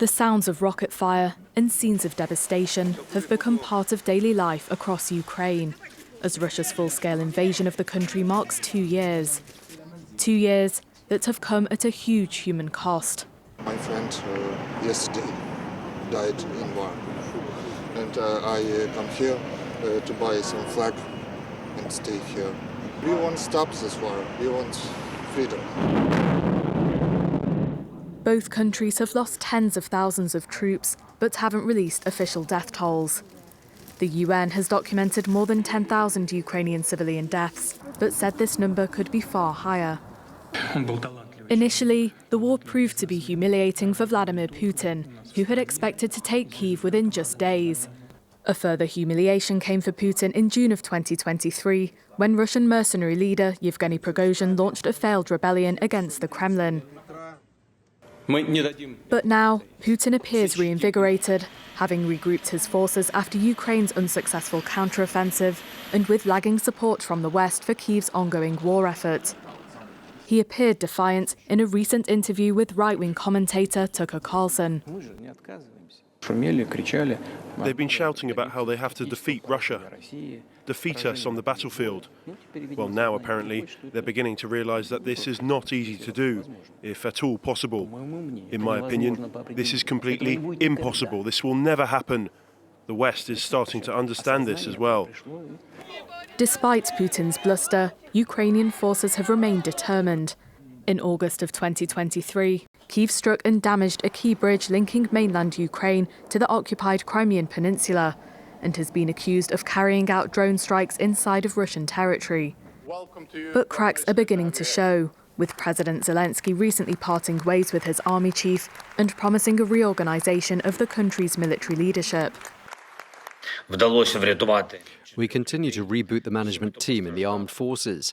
The sounds of rocket fire and scenes of devastation have become part of daily life across Ukraine, as Russia's full-scale invasion of the country marks 2 years. 2 years that have come at a huge human cost. My friend yesterday died in war, and I come here to buy some flag and stay here. We won't stop this war, we want freedom. Both countries have lost tens of thousands of troops, but haven't released official death tolls. The UN has documented more than 10,000 Ukrainian civilian deaths, but said this number could be far higher. Initially, the war proved to be humiliating for Vladimir Putin, who had expected to take Kyiv within just days. A further humiliation came for Putin in June of 2023, when Russian mercenary leader Yevgeny Prigozhin launched a failed rebellion against the Kremlin. But now, Putin appears reinvigorated, having regrouped his forces after Ukraine's unsuccessful counteroffensive and with lagging support from the West for Kyiv's ongoing war effort. He appeared defiant in a recent interview with right-wing commentator Tucker Carlson. They've been shouting about how they have to defeat Russia, defeat us on the battlefield. Well, now apparently they're beginning to realise that this is not easy to do, if at all possible. In my opinion, this is completely impossible. This will never happen. The West is starting to understand this as well. Despite Putin's bluster, Ukrainian forces have remained determined. In August of 2023, Kyiv struck and damaged a key bridge linking mainland Ukraine to the occupied Crimean Peninsula, and has been accused of carrying out drone strikes inside of Russian territory. But cracks are beginning to show, with President Zelensky recently parting ways with his army chief and promising a reorganisation of the country's military leadership. We continue to reboot the management team in the armed forces.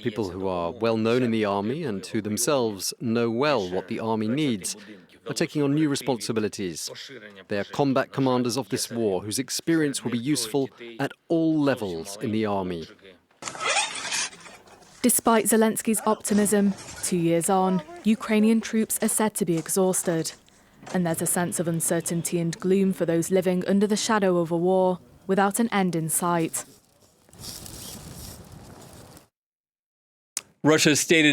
People who are well known in the army and who themselves know well what the army needs are taking on new responsibilities. They are combat commanders of this war whose experience will be useful at all levels in the army. Despite Zelensky's optimism, 2 years on, Ukrainian troops are said to be exhausted. And there's a sense of uncertainty and gloom for those living under the shadow of a war without an end in sight. Russia's stated